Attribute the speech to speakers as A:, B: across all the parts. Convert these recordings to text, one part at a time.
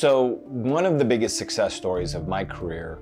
A: So one of the biggest success stories of my career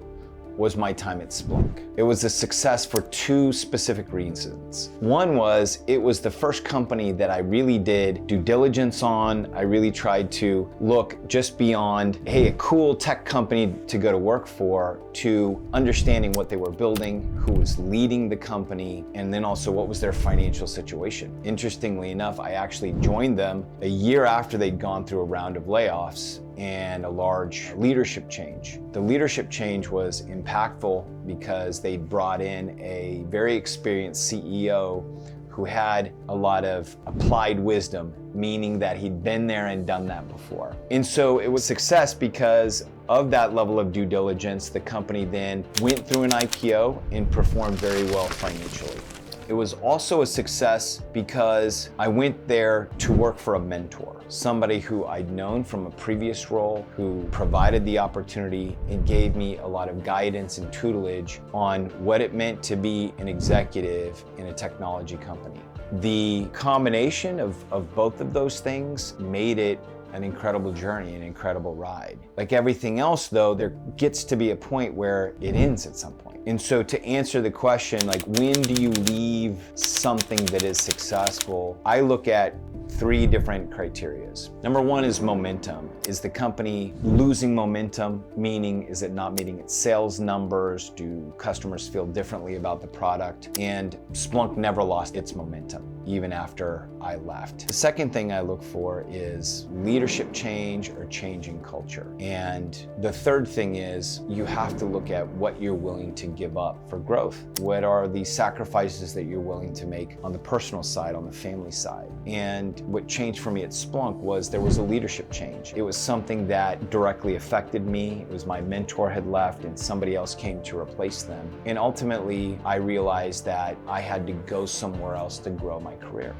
A: was my time at Splunk. It was a success for two specific reasons. One was, it was the first company that I really did due diligence on. I really tried to look just beyond, hey, a cool tech company to go to work for, to understanding what they were building, who was leading the company, and then also what was their financial situation. Interestingly enough, I actually joined them a year after they'd gone through a round of layoffs and a large leadership change. The leadership change was impactful because they brought in a very experienced CEO who had a lot of applied wisdom, meaning that he'd been there and done that before. And so it was success because of that level of due diligence. The company then went through an IPO and performed very well financially. It was also a success because I went there to work for a mentor, somebody who I'd known from a previous role, who provided the opportunity and gave me a lot of guidance and tutelage on what it meant to be an executive in a technology company. The combination of both of those things made it an incredible journey, an incredible ride. Like everything else though, there gets to be a point where it ends at some point. And so to answer the question, like when do you leave something that is successful? I look at three different criterias. Number one is momentum. Is the company losing momentum? Meaning, is it not meeting its sales numbers? Do customers feel differently about the product? And Splunk never lost its momentum, even after I left. The second thing I look for is leadership change or changing culture. And the third thing is you have to look at what you're willing to give up for growth. What are the sacrifices that you're willing to make on the personal side, on the family side? And what changed for me at Splunk was there was a leadership change. It was something that directly affected me. It was my mentor had left and somebody else came to replace them. And ultimately, I realized that I had to go somewhere else to grow my career.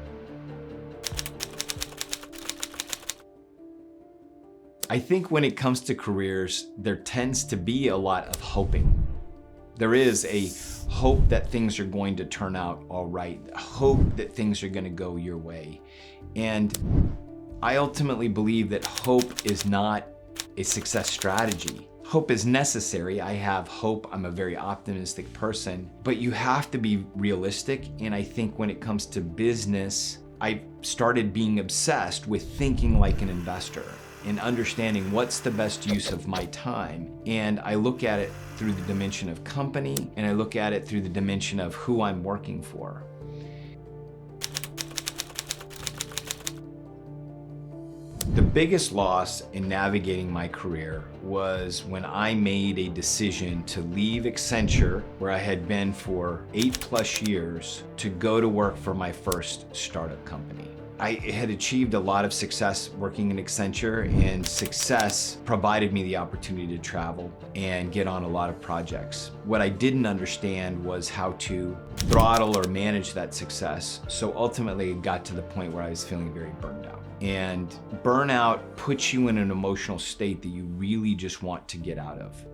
A: I think when it comes to careers, there tends to be a lot of hoping. There is a hope that things are going to turn out all right, hope that things are going to go your way. And I ultimately believe that hope is not a success strategy. Hope is necessary. I have hope. I'm a very optimistic person, but you have to be realistic. And I think when it comes to business, I started being obsessed with thinking like an investor and understanding what's the best use of my time. And I look at it through the dimension of company, and I look at it through the dimension of who I'm working for. The biggest loss in navigating my career was when I made a decision to leave Accenture, where I had been for 8+ years, to go to work for my first startup company. I had achieved a lot of success working in Accenture, and success provided me the opportunity to travel and get on a lot of projects. What I didn't understand was how to throttle or manage that success. So ultimately it got to the point where I was feeling very burned out. And burnout puts you in an emotional state that you really just want to get out of.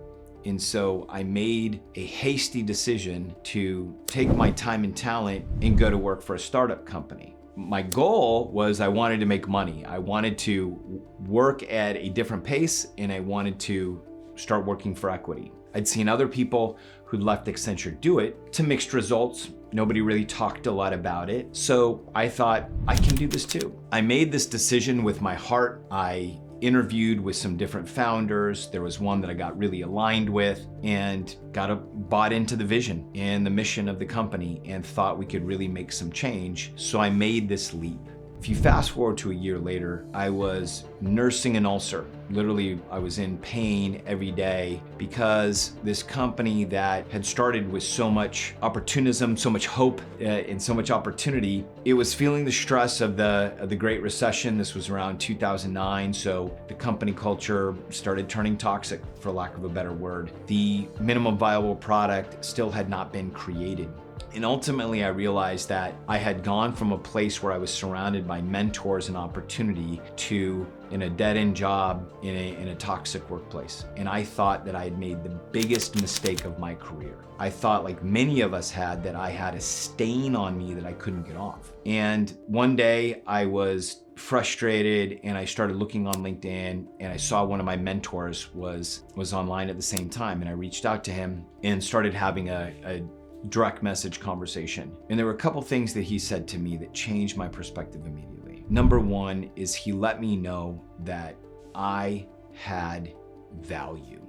A: And so I made a hasty decision to take my time and talent and go to work for a startup company. My goal was I wanted to make money. I wanted to work at a different pace, and I wanted to start working for equity. I'd seen other people who'd left Accenture do it to mixed results. Nobody really talked a lot about it. So I thought, I can do this too. I made this decision with my heart. I interviewed with some different founders. There was one that I got really aligned with and bought into the vision and the mission of the company and thought we could really make some change. So I made this leap. If you fast forward to a year later, I was nursing an ulcer. Literally, I was in pain every day because this company that had started with so much opportunism, so much hope, and so much opportunity, it was feeling the stress of the Great Recession. This was around 2009, so the company culture started turning toxic, for lack of a better word. The minimum viable product still had not been created. And ultimately, I realized that I had gone from a place where I was surrounded by mentors and opportunity to in a dead-end job in a toxic workplace. And I thought that I had made the biggest mistake of my career. I thought, like many of us had, that I had a stain on me that I couldn't get off. And one day I was frustrated and I started looking on LinkedIn, and I saw one of my mentors was online at the same time. And I reached out to him and started having a direct message conversation. And there were a couple things that he said to me that changed my perspective immediately. Number one is he let me know that I had value.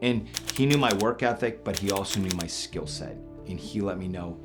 A: And he knew my work ethic, but he also knew my skill set. And he let me know,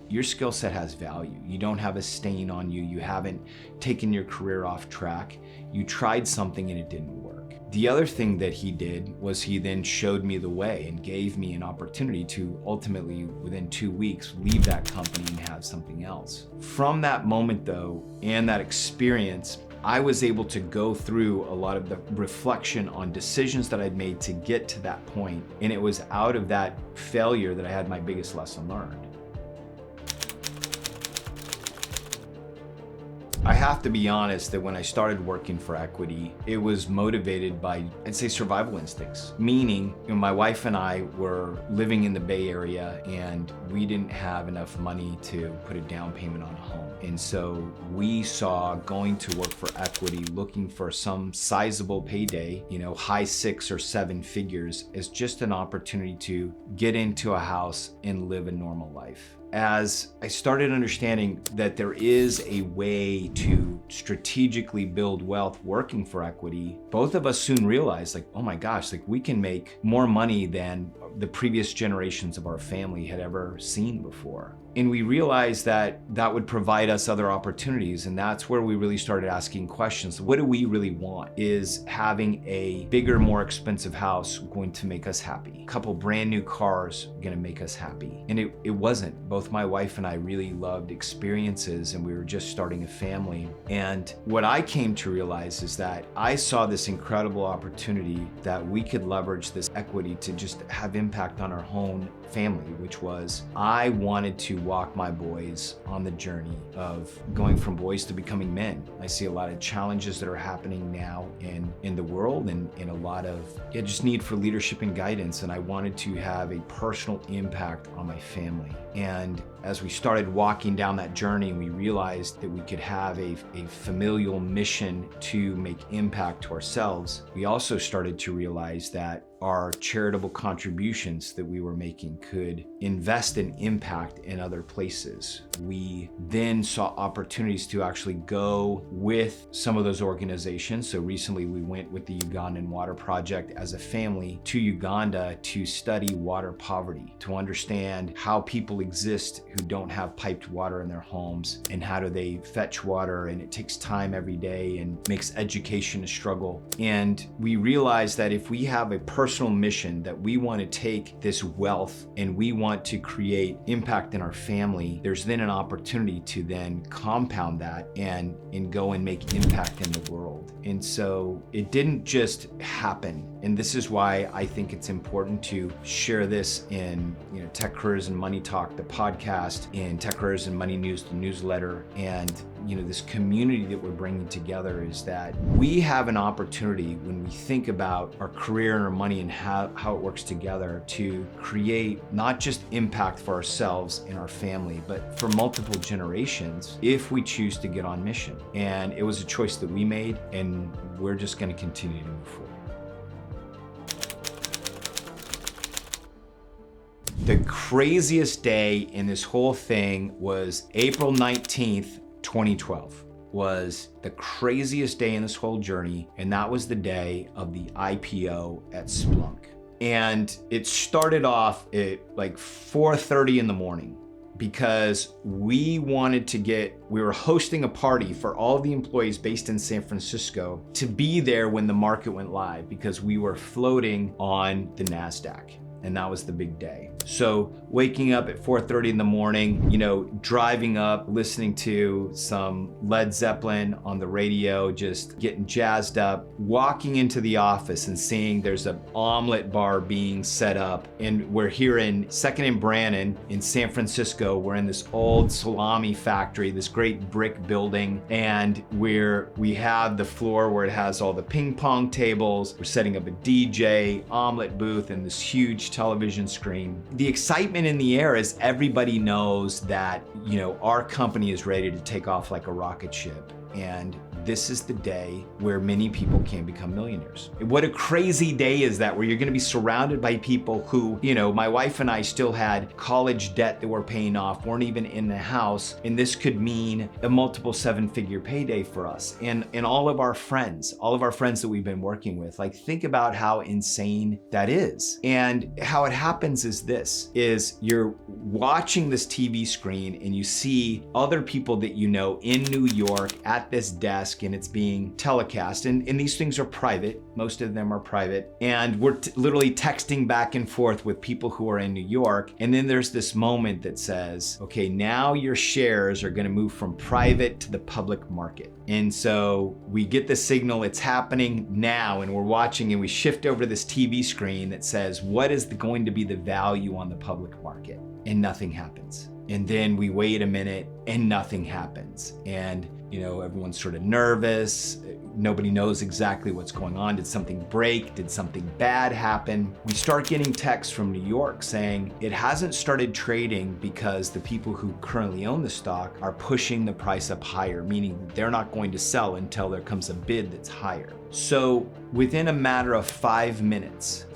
A: your skill set has value. You don't have a stain on you. You haven't taken your career off track. You tried something and it didn't work. The other thing that he did was he then showed me the way and gave me an opportunity to ultimately, within 2 weeks, leave that company and have something else. From that moment though, and that experience, I was able to go through a lot of the reflection on decisions that I'd made to get to that point. And it was out of that failure that I had my biggest lesson learned. I have to be honest that when I started working for equity, it was motivated by, I'd say, survival instincts. Meaning, my wife and I were living in the Bay Area and we didn't have enough money to put a down payment on a home. And so we saw going to work for equity, looking for some sizable payday, high 6 or 7 figures, as just an opportunity to get into a house and live a normal life. As I started understanding that there is a way to strategically build wealth working for equity, both of us soon realized, oh my gosh, we can make more money than the previous generations of our family had ever seen before. And we realized that that would provide us other opportunities. And that's where we really started asking questions. What do we really want? Is having a bigger, more expensive house going to make us happy? A couple brand new cars going to make us happy? And it wasn't. Both my wife and I really loved experiences, and we were just starting a family. And what I came to realize is that I saw this incredible opportunity that we could leverage this equity to just have impact on our own family, which was I wanted to walk my boys on the journey of going from boys to becoming men. I see a lot of challenges that are happening now in the world, and a lot of just need for leadership and guidance. And I wanted to have a personal impact on my family. And as we started walking down that journey, we realized that we could have a familial mission to make impact to ourselves. We also started to realize that our charitable contributions that we were making could invest in impact in other places. We then saw opportunities to actually go with some of those organizations. So recently we went with the Ugandan Water Project as a family to Uganda to study water poverty, to understand how people exist who don't have piped water in their homes, and how do they fetch water, and it takes time every day and makes education a struggle. And we realized that if we have a personal mission that we want to take this wealth and we want to create impact in our family, there's then an opportunity to then compound that and go and make impact in the world. And so it didn't just happen. And this is why I think it's important to share this in Tech Careers and Money Talk, the podcast, in Tech Careers and Money News, the newsletter, and this community that we're bringing together, is that we have an opportunity when we think about our career and our money and how it works together to create not just impact for ourselves and our family, but for multiple generations if we choose to get on mission. And it was a choice that we made, and we're just going to continue to move forward. The craziest day in this whole thing was April 19th, 2012. Was the craziest day in this whole journey, and that was the day of the IPO at Splunk. And it started off at 4:30 in the morning, because we were hosting a party for all the employees based in San Francisco to be there when the market went live, because we were floating on the NASDAQ. And that was the big day. So waking up at 4:30 in the morning, driving up, listening to some Led Zeppelin on the radio, just getting jazzed up, walking into the office and seeing there's an omelet bar being set up. And we're here in 2nd and Brannan in San Francisco. We're in this old salami factory, this great brick building. And we have the floor where it has all the ping pong tables. We're setting up a DJ, omelet booth, and this huge television screen. The excitement in the air is everybody knows that, our company is ready to take off like a rocket ship. And this is the day where many people can become millionaires. What a crazy day is that, where you're gonna be surrounded by people who, my wife and I still had college debt that we're paying off, weren't even in the house, and this could mean a multiple 7-figure payday for us. And all of our friends that we've been working with, like, think about how insane that is. And how it happens is you're watching this TV screen and you see other people that you know in New York at this desk, and it's being telecast, and these things are private. Most of them are private, and we're literally texting back and forth with people who are in New York. And then there's this moment that says, okay, now your shares are going to move from private to the public market. And so we get the signal, it's happening now, and we're watching, and we shift over to this TV screen that says, what is going to be the value on the public market? And nothing happens. And then we wait a minute and nothing happens. And everyone's sort of nervous. Nobody knows exactly what's going on. Did something break? Did something bad happen? We start getting texts from New York saying it hasn't started trading because the people who currently own the stock are pushing the price up higher, meaning they're not going to sell until there comes a bid that's higher. So within a matter of 5 minutes,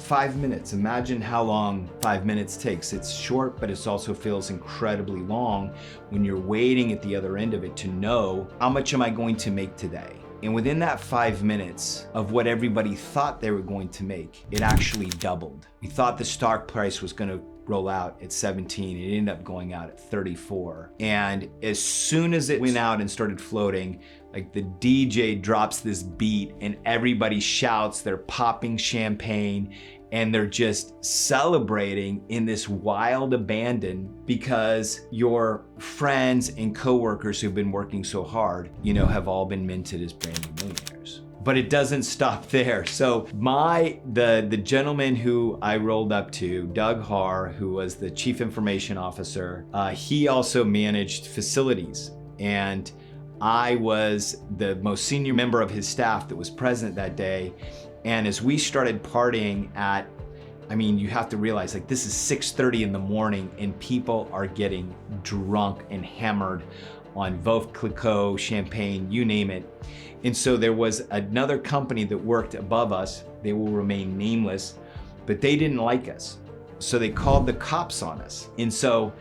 A: imagine how long 5 minutes takes. It's short, but it also feels incredibly long when you're waiting at the other end of it to know, how much am I going to make today? And within that 5 minutes of what everybody thought they were going to make, it actually doubled. We thought the stock price was going to roll out at 17. It ended up going out at 34. And as soon as it went out and started floating, like, the DJ drops this beat and everybody shouts, they're popping champagne, and they're just celebrating in this wild abandon because your friends and coworkers who've been working so hard, have all been minted as brand new millionaires. But it doesn't stop there. So the gentleman who I rolled up to, Doug Haar, who was the chief information officer, he also managed facilities. And I was the most senior member of his staff that was present that day. And as we started partying you have to realize, like, this is 6:30 in the morning and people are getting drunk and hammered on Veuve Clicquot, champagne, you name it. And so there was another company that worked above us. They will remain nameless, but they didn't like us. So they called the cops on us. And so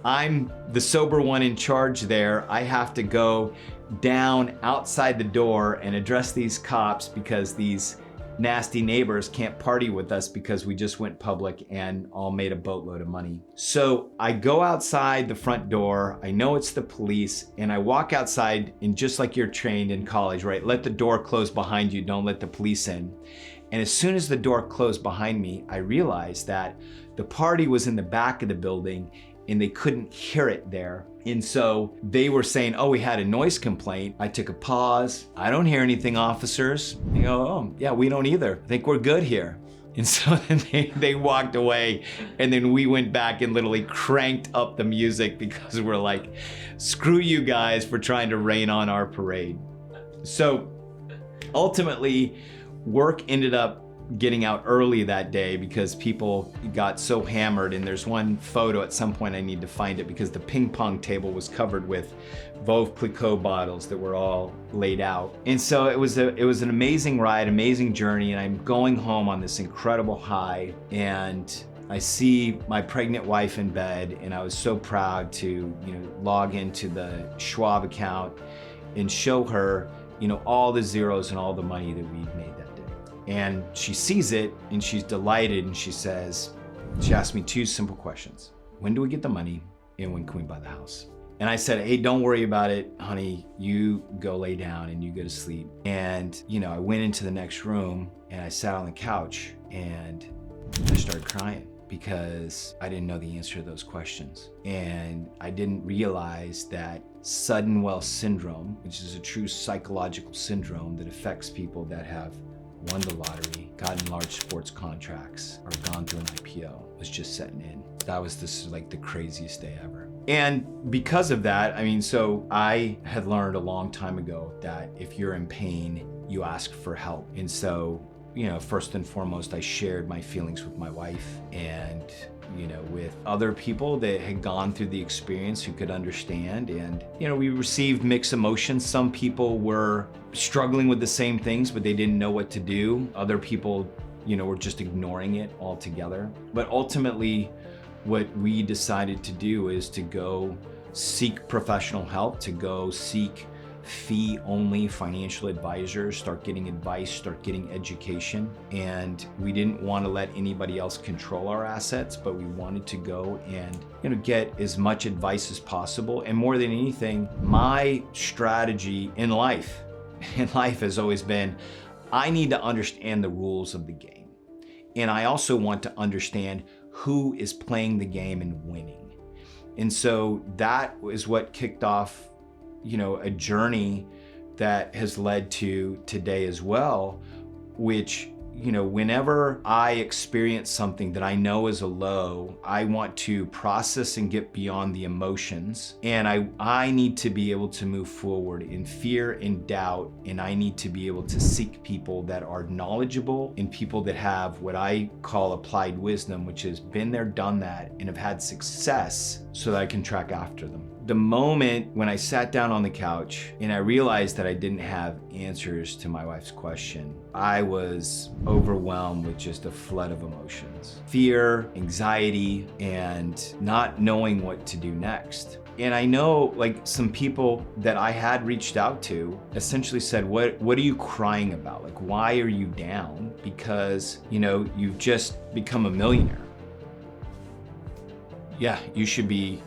A: I'm the sober one in charge there. I have to go down outside the door and address these cops because these nasty neighbors can't party with us because we just went public and all made a boatload of money. So I go outside the front door, I know it's the police, and I walk outside, and just like you're trained in college, right? Let the door close behind you, don't let the police in. And as soon as the door closed behind me, I realized that the party was in the back of the building and they couldn't hear it there. And so they were saying, oh, we had a noise complaint. I took a pause. I don't hear anything, officers. They go, oh, yeah, we don't either. I think we're good here. And so then they walked away, and then we went back and literally cranked up the music because we're like, screw you guys for trying to rain on our parade. So ultimately, work ended up getting out early that day because people got so hammered. And there's one photo at some point, I need to find it, because the ping pong table was covered with Veuve Clicquot bottles that were all laid out. And so it was an amazing ride, amazing journey. And I'm going home on this incredible high, and I see my pregnant wife in bed, and I was so proud to, log into the Schwab account and show her, all the zeros and all the money that we'd made that day. And she sees it and she's delighted, and she asked me two simple questions. When do we get the money, and when can we buy the house? And I said, hey, don't worry about it, honey. You go lay down and you go to sleep. And, I went into the next room and I sat on the couch and I started crying, because I didn't know the answer to those questions. And I didn't realize that sudden wealth syndrome, which is a true psychological syndrome that affects people that have won the lottery, gotten large sports contracts, or gone through an IPO, was just setting in. That was the craziest day ever. And because of that, so I had learned a long time ago that if you're in pain, you ask for help. And so, first and foremost, I shared my feelings with my wife and, with other people that had gone through the experience who could understand. And, we received mixed emotions. Some people were struggling with the same things, but they didn't know what to do. Other people, were just ignoring it altogether. But ultimately, what we decided to do is to go seek professional help, to go seek fee-only financial advisors, start getting advice, start getting education. And we didn't want to let anybody else control our assets, but we wanted to go and get as much advice as possible. And more than anything, my strategy in life has always been, I need to understand the rules of the game. And I also want to understand who is playing the game and winning. And so that is what kicked off a journey that has led to today as well, which, whenever I experience something that I know is a low, I want to process and get beyond the emotions. And I need to be able to move forward in fear and doubt. And I need to be able to seek people that are knowledgeable and people that have what I call applied wisdom, which has been there, done that, and have had success so that I can track after them. The moment when I sat down on the couch and I realized that I didn't have answers to my wife's question, I was overwhelmed with just a flood of emotions. Fear, anxiety, and not knowing what to do next. And I know some people that I had reached out to essentially said, what are you crying about? Why are you down? Because, you've just become a millionaire. Yeah, you should be,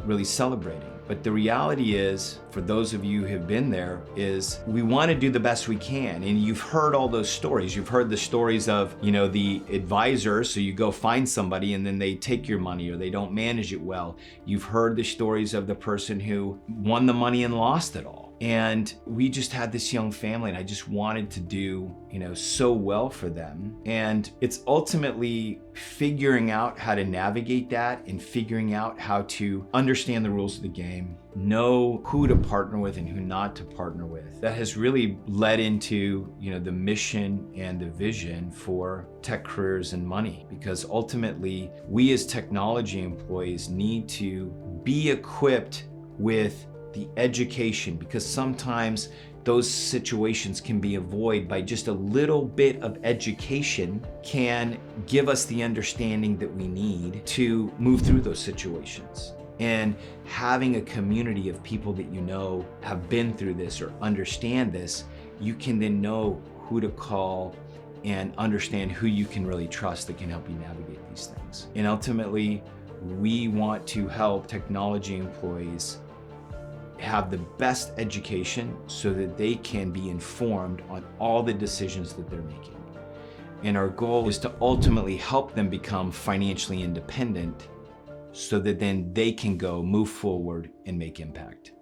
A: really celebrating. But the reality is, for those of you who have been there, is we want to do the best we can. And you've heard all those stories. You've heard the stories of, the advisor. So you go find somebody and then they take your money or they don't manage it well. You've heard the stories of the person who won the money and lost it all. And we just had this young family and I just wanted to do, so well for them. And it's ultimately figuring out how to navigate that and figuring out how to understand the rules of the game, know who to partner with and who not to partner with. That has really led into, the mission and the vision for Tech Careers and Money, because ultimately we as technology employees need to be equipped with the education, because sometimes those situations can be avoided by just a little bit of education can give us the understanding that we need to move through those situations. And having a community of people that have been through this or understand this, you can then know who to call and understand who you can really trust that can help you navigate these things. And ultimately, we want to help technology employees have the best education so that they can be informed on all the decisions that they're making. And our goal is to ultimately help them become financially independent so that then they can go move forward and make impact.